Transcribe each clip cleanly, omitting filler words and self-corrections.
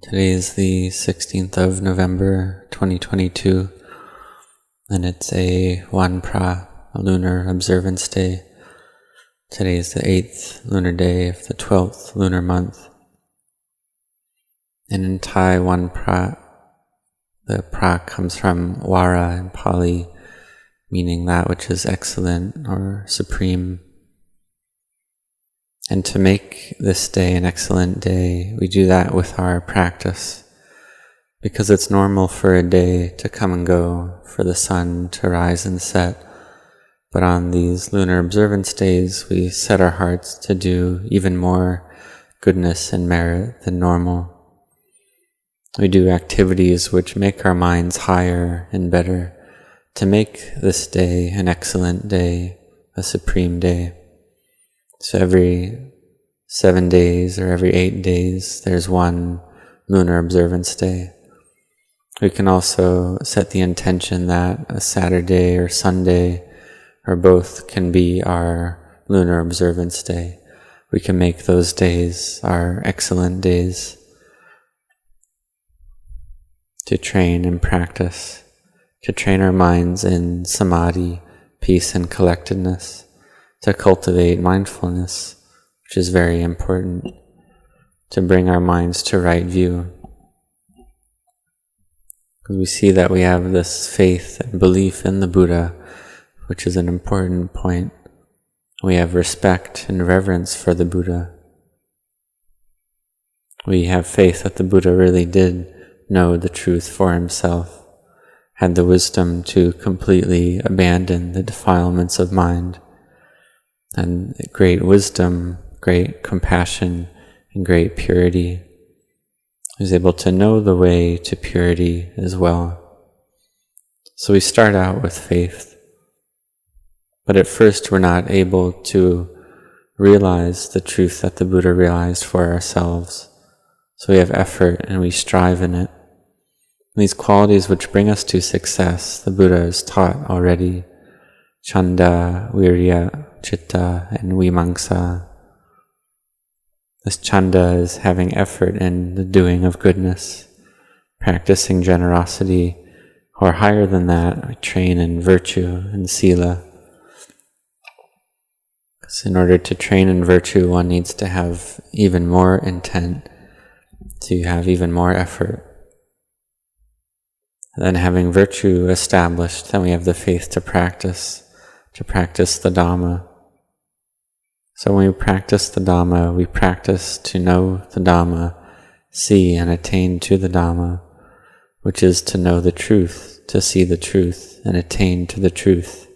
Today is the 16th of November 2022, and it's a Wat Marp, a lunar observance day. Today is the 8th lunar day of the 12th lunar month. And in Thai, Wat Marp, the pra comes from Vara in Pali, meaning that which is excellent or supreme. And to make this day an excellent day, we do that with our practice, because it's normal for a day to come and go, for the sun to rise and set. But on these lunar observance days, we set our hearts to do even more goodness and merit than normal. We do activities which make our minds higher and better, to make this day an excellent day, a supreme day. So every 7 days or every 8 days, there's one lunar observance day. We can also set the intention that a Saturday or Sunday or both can be our lunar observance day. We can make those days our excellent days to train and practice, to train our minds in samadhi, peace and collectedness, to cultivate mindfulness, which is very important, to bring our minds to right view. Because we see that we have this faith and belief in the Buddha, which is an important point. We have respect and reverence for the Buddha. We have faith that the Buddha really did know the truth for himself, had the wisdom to completely abandon the defilements of mind, and great wisdom, great compassion, and great purity. He was able to know the way to purity as well. So we start out with faith, but at first we're not able to realize the truth that the Buddha realized for ourselves. So we have effort and we strive in it. And these qualities which bring us to success, the Buddha has taught already: chanda, virya, citta, and vimamsa. This chanda is having effort in the doing of goodness, practicing generosity, or higher than that, we train in virtue and sila. Because in order to train in virtue, one needs to have even more intent, to have even more effort. And then having virtue established, then we have the faith to practice the Dhamma. So when we practice the Dhamma, we practice to know the Dhamma, see and attain to the Dhamma, which is to know the truth, to see the truth, and attain to the truth.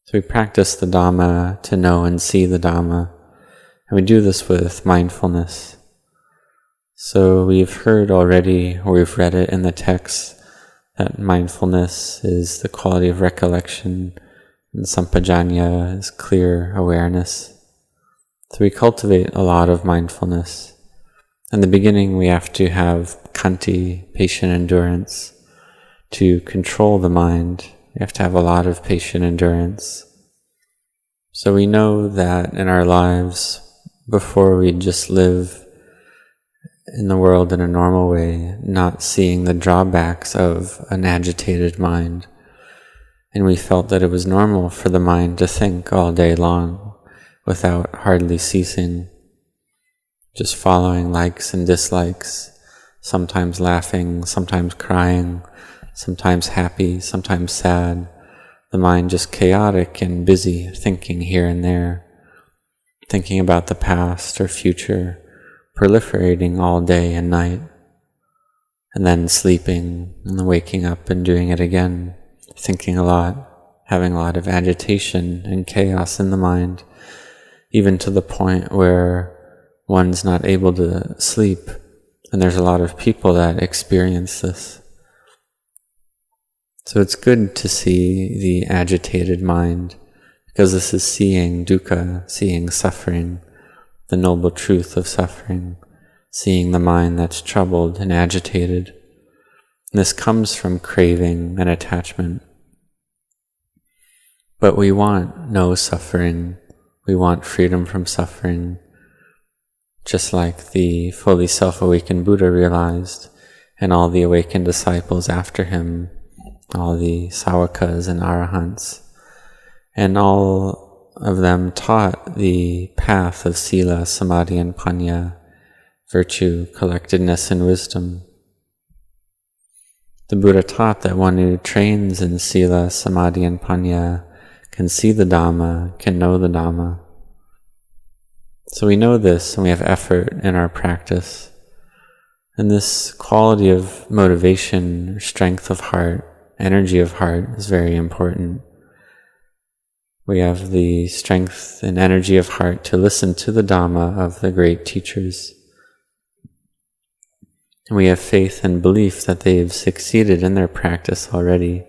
So we practice the Dhamma to know and see the Dhamma, and we do this with mindfulness. So we've heard already, or we've read it in the text, that mindfulness is the quality of recollection, and sampajanya is clear awareness. So we cultivate a lot of mindfulness. In the beginning, we have to have khanti, patient endurance, to control the mind. We have to have a lot of patient endurance. So we know that in our lives, before we just live in the world in a normal way, not seeing the drawbacks of an agitated mind. And we felt that it was normal for the mind to think all day long without hardly ceasing, just following likes and dislikes, sometimes laughing, sometimes crying, sometimes happy, sometimes sad. The mind just chaotic and busy, thinking here and there, thinking about the past or future, proliferating all day and night, and then sleeping and waking up and doing it again, thinking a lot, having a lot of agitation and chaos in the mind, even to the point where one's not able to sleep. And there's a lot of people that experience this. So it's good to see the agitated mind, because this is seeing dukkha, seeing suffering, the noble truth of suffering, seeing the mind that's troubled and agitated. And this comes from craving and attachment. But we want no suffering. We want freedom from suffering. just like the fully self-awakened Buddha realized, and all the awakened disciples after him, all the Savakas and Arahants. And all of them taught the path of Sila, Samadhi, and Panya, virtue, collectedness, and wisdom. The Buddha taught that one who trains in Sila, Samadhi, and Panya can see the Dhamma, can know the Dhamma. So we know this, and we have effort in our practice. And this quality of motivation, strength of heart, energy of heart is very important. We have the strength and energy of heart to listen to the Dhamma of the great teachers. And we have faith and belief that they've succeeded in their practice already.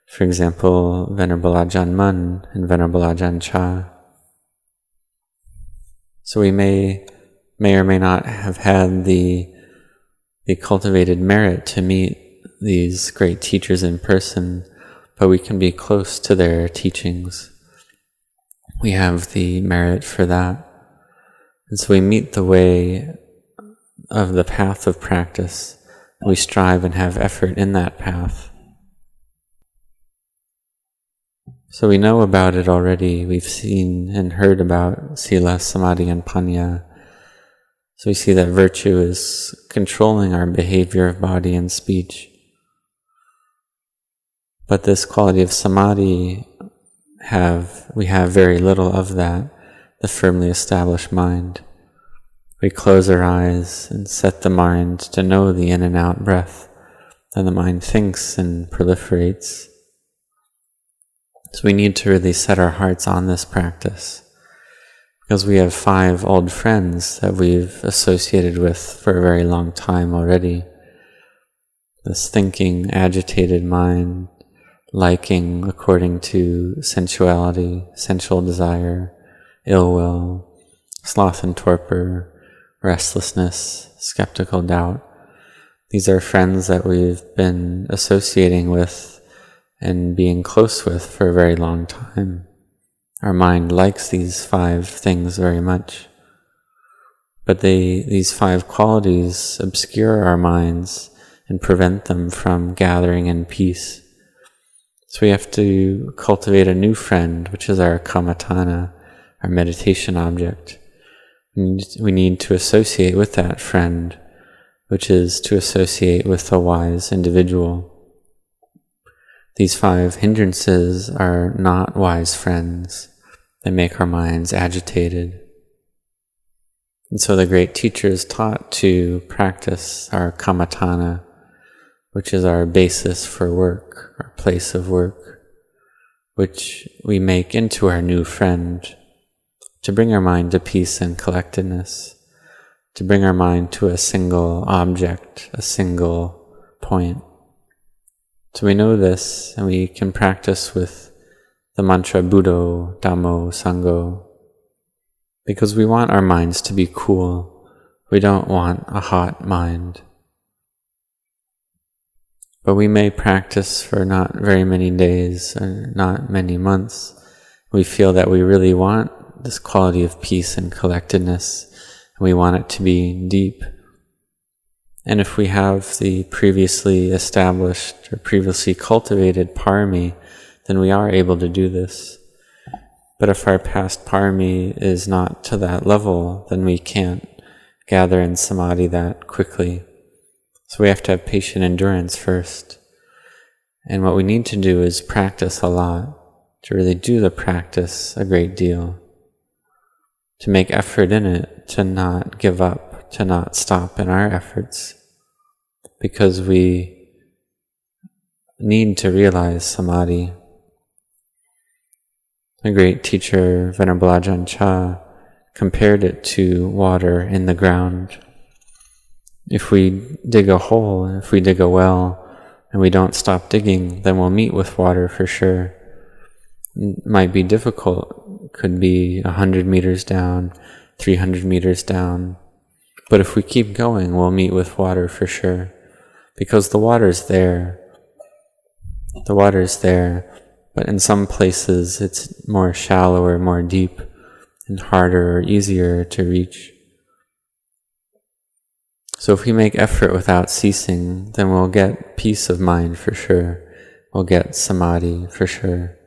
For example, Venerable Ajahn Mun and Venerable Ajahn Chah. So we may or may not have had the cultivated merit to meet these great teachers in person, but we can be close to their teachings. We have the merit for that. And so we meet the way of the path of practice. We strive and have effort in that path. So we know about it already. We've seen and heard about Sila, Samadhi, and Panya. So we see that virtue is controlling our behavior of body and speech. But this quality of Samadhi, we have very little of that, the firmly established mind. We close our eyes and set the mind to know the in and out breath, and the mind thinks and proliferates. So we need to really set our hearts on this practice, because we have 5 old friends that we've associated with for a very long time already. This thinking, agitated mind, liking according to sensuality, sensual desire, ill will, sloth and torpor, restlessness, skeptical doubt. These are friends that we've been associating with and being close with for a very long time. Our mind likes these 5 things very much. But these 5 qualities obscure our minds and prevent them from gathering in peace. So we have to cultivate a new friend, which is our kammatthana, our meditation object. We need to associate with that friend, which is to associate with a wise individual. These 5 hindrances are not wise friends. They make our minds agitated. And so the great teachers taught to practice our kammatthana, which is our basis for work, our place of work, which we make into our new friend, to bring our mind to peace and collectedness, to bring our mind to a single object, a single point. So we know this, and we can practice with the mantra Buddho, Dhammo, Sangho, because we want our minds to be cool. We don't want a hot mind. But we may practice for not very many days or not many months. We feel that we really want this quality of peace and collectedness, and we want it to be deep. And if we have the previously established or previously cultivated parami, then we are able to do this. But if our past parami is not to that level, then we can't gather in samadhi that quickly. So we have to have patient endurance first. And what we need to do is practice a lot, to really do the practice a great deal, to make effort in it, to not give up, to not stop in our efforts, because we need to realize samadhi. A great teacher, Venerable Ajahn Chah, compared it to water in the ground. If we dig a hole, if we dig a well, and we don't stop digging, then we'll meet with water for sure. It might be difficult. It could be 100 meters down, 300 meters down. But if we keep going, we'll meet with water for sure. Because the water's there. The water's there. But in some places it's more shallow or more deep and harder or easier to reach. So if we make effort without ceasing, then we'll get peace of mind for sure. We'll get samadhi for sure.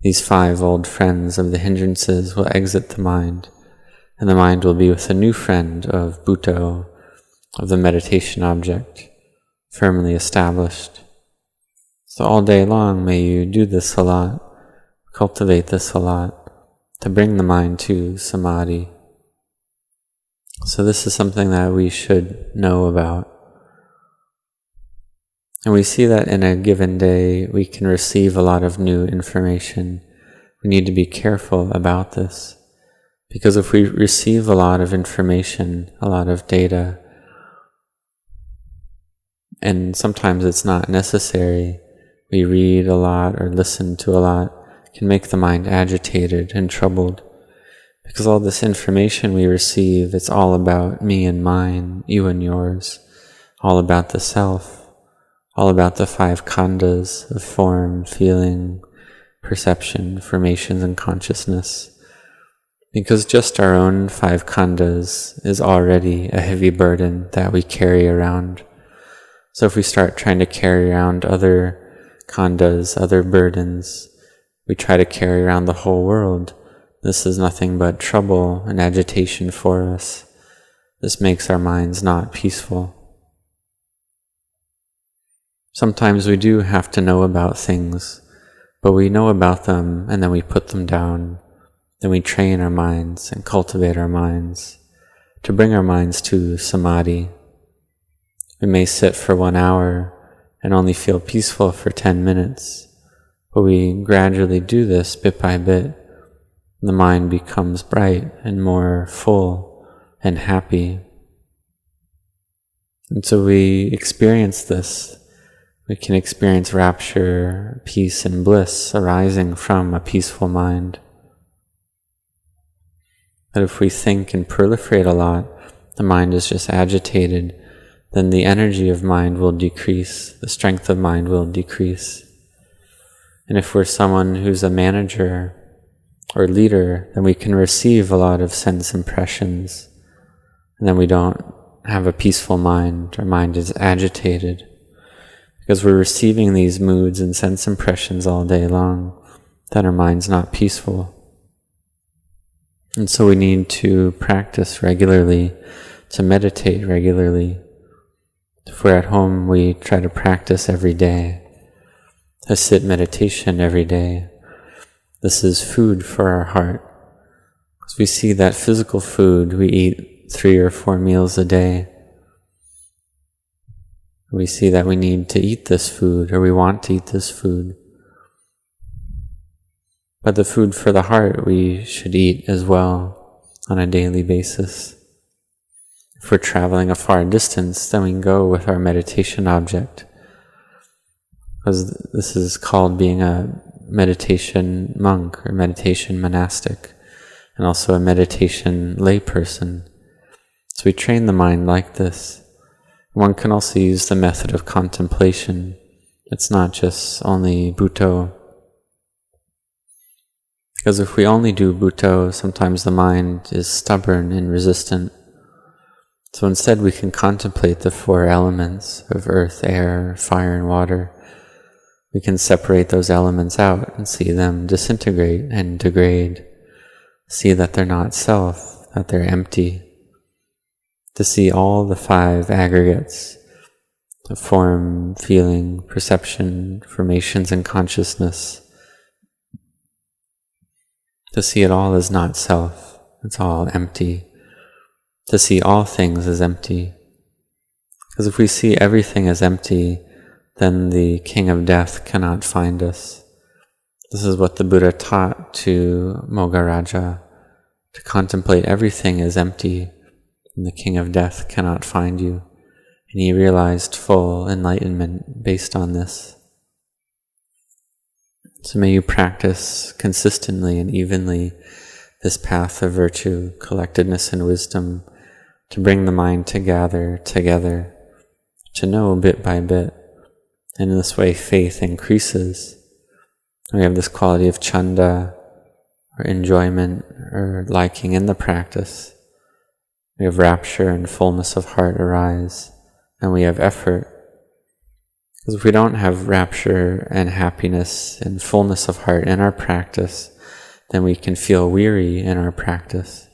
These 5 old friends of the hindrances will exit the mind, and the mind will be with a new friend of Bhutto, of the meditation object, firmly established. So all day long may you do this a lot, cultivate this a lot, to bring the mind to samadhi. So this is something that we should know about. And we see that in a given day we can receive a lot of new information. We need to be careful about this, because if we receive a lot of information, a lot of data, and sometimes it's not necessary, we read a lot or listen to a lot, it can make the mind agitated and troubled. Because all this information we receive, it's all about me and mine, you and yours, all about the self, all about the 5 khandhas of form, feeling, perception, formations, and consciousness. Because just our own 5 khandhas is already a heavy burden that we carry around. So if we start trying to carry around other khandhas, other burdens, we try to carry around the whole world. This is nothing but trouble and agitation for us. This makes our minds not peaceful. Sometimes we do have to know about things, but we know about them and then we put them down. Then we train our minds and cultivate our minds to bring our minds to samadhi. We may sit for 1 hour and only feel peaceful for 10 minutes, but we gradually do this bit by bit. The mind becomes bright and more full and happy. And so we experience this. We can experience rapture, peace, and bliss arising from a peaceful mind. But if we think and proliferate a lot, the mind is just agitated, then the energy of mind will decrease, the strength of mind will decrease. And if we're someone who's a manager or leader, then we can receive a lot of sense impressions, and then we don't have a peaceful mind. Our mind is agitated because we're receiving these moods and sense impressions all day long, then our mind's not peaceful. And so we need to practice regularly, to meditate regularly. If we're at home, we try to practice every day, to sit meditation every day. This is food for our heart. Because we see that physical food, we eat 3 or 4 meals a day. We see that we need to eat this food, or we want to eat this food. But the food for the heart we should eat as well on a daily basis. If we're traveling a far distance, then we can go with our meditation object. Because this is called being a meditation monk or meditation monastic, and also a meditation layperson. So we train the mind like this. One can also use the method of contemplation. It's not just only Bhutto. Because if we only do Bhutto, sometimes the mind is stubborn and resistant. So instead we can contemplate the 4 elements of earth, air, fire, and water. We can separate those elements out and see them disintegrate and degrade. See that they're not self, that they're empty. To see all the 5 aggregates of form, feeling, perception, formations, and consciousness. To see it all as not self, it's all empty. To see all things as empty. Because if we see everything as empty, then the king of death cannot find us. This is what the Buddha taught to Moggaraja, to contemplate everything as empty, and the king of death cannot find you. And he realized full enlightenment based on this. So may you practice consistently and evenly this path of virtue, collectedness, and wisdom, to bring the mind together, to know bit by bit. And in this way faith increases. We have this quality of chanda, or enjoyment, or liking in the practice. We have rapture and fullness of heart arise, and we have effort. Because if we don't have rapture and happiness and fullness of heart in our practice, then we can feel weary in our practice.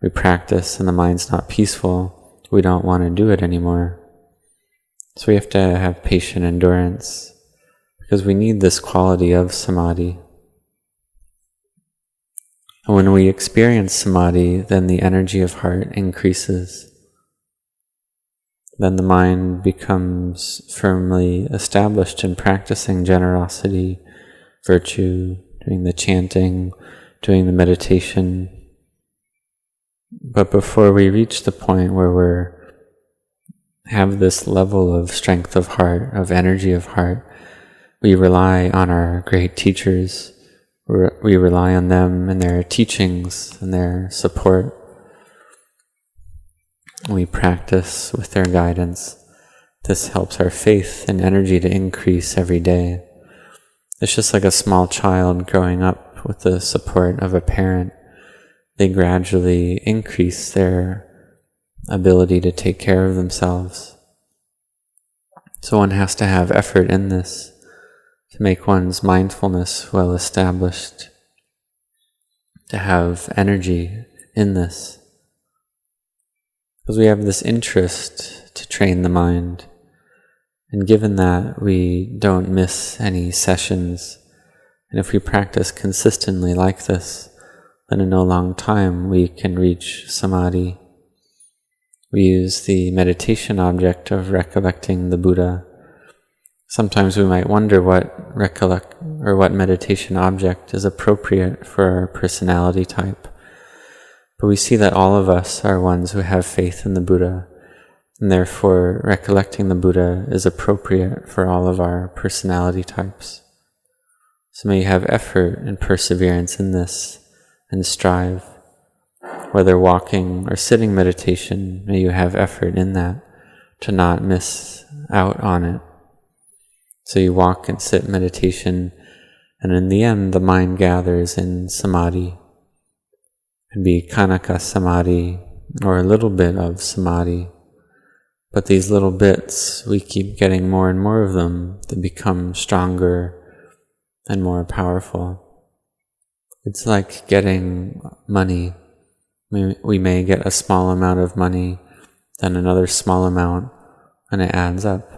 We practice and the mind's not peaceful, we don't want to do it anymore. So we have to have patient endurance, because we need this quality of samadhi. And when we experience samadhi, then the energy of heart increases. Then the mind becomes firmly established in practicing generosity, virtue, doing the chanting, doing the meditation. But before we reach the point where we have this level of strength of heart, of energy of heart, we rely on our great teachers. We rely on them and their teachings and their support. We practice with their guidance. This helps our faith and energy to increase every day. It's just like a small child growing up with the support of a parent. They gradually increase their ability to take care of themselves. So one has to have effort in this to make one's mindfulness well established, to have energy in this. Because we have this interest to train the mind, and given that we don't miss any sessions, and if we practice consistently like this, then in no long time we can reach samadhi. We use the meditation object of recollecting the Buddha. Sometimes we might wonder what meditation object is appropriate for our personality type. But we see that all of us are ones who have faith in the Buddha, and therefore recollecting the Buddha is appropriate for all of our personality types. So may you have effort and perseverance in this, and strive. Whether walking or sitting meditation, may you have effort in that, to not miss out on it. So you walk and sit meditation, and in the end the mind gathers in samadhi. It could be kanaka samadhi, or a little bit of samadhi. But these little bits, we keep getting more and more of them. They become stronger and more powerful. It's like getting money. We may get a small amount of money, then another small amount, and it adds up.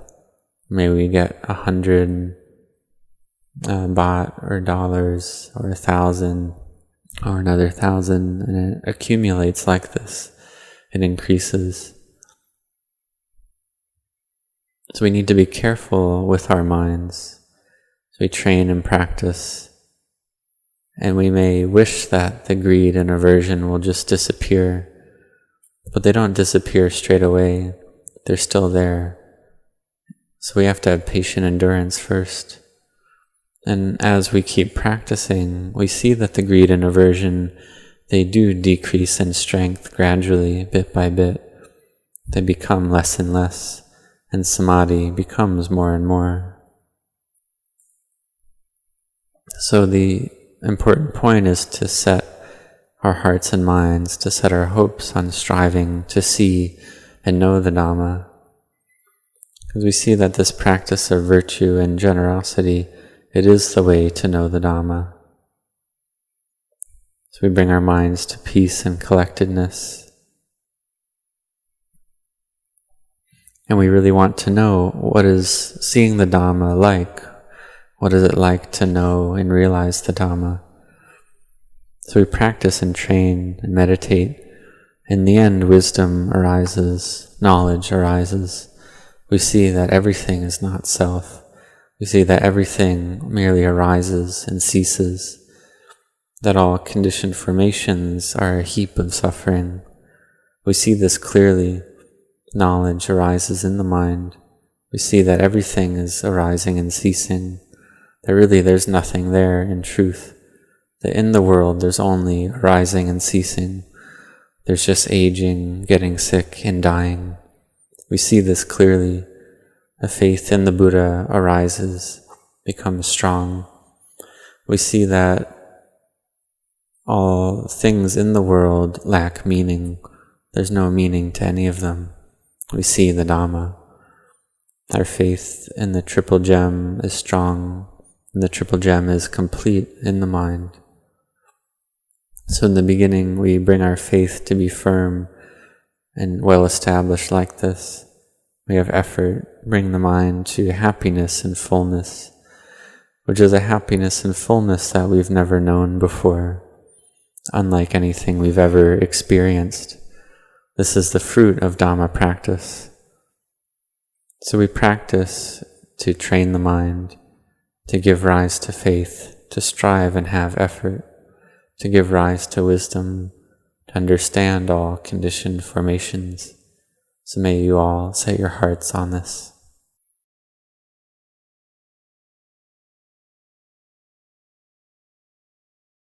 May we get 100 baht or dollars or 1,000 or another 1,000, and it accumulates like this. It increases. So we need to be careful with our minds. So we train and practice, and we may wish that the greed and aversion will just disappear, but they don't disappear straight away. They're still there. So we have to have patient endurance first. And as we keep practicing, we see that the greed and aversion, they do decrease in strength gradually, bit by bit. They become less and less, and samadhi becomes more and more. So the important point is to set our hearts and minds, to set our hopes on striving to see and know the Dhamma. Because we see that this practice of virtue and generosity, it is the way to know the Dhamma. So we bring our minds to peace and collectedness. And we really want to know, what is seeing the Dhamma like? What is it like to know and realize the Dhamma? So we practice and train and meditate. In the end, wisdom arises, knowledge arises. We see that everything is not self. We see that everything merely arises and ceases, that all conditioned formations are a heap of suffering. We see this clearly. Knowledge arises in the mind. We see that everything is arising and ceasing, that really there's nothing there in truth, that in the world there's only arising and ceasing. There's just aging, getting sick, and dying. We see this clearly. The faith in the Buddha arises, becomes strong. We see that all things in the world lack meaning. there's no meaning to any of them. We see the Dhamma. Our faith in the triple gem is strong, and the triple gem is complete in the mind. So in the beginning, we bring our faith to be firm and well established like this. We have effort, bring the mind to happiness and fullness, which is a happiness and fullness that we've never known before, unlike anything we've ever experienced. This is the fruit of Dhamma practice. So we practice to train the mind, to give rise to faith, to strive and have effort, to give rise to wisdom, to understand all conditioned formations. So may you all set your hearts on this.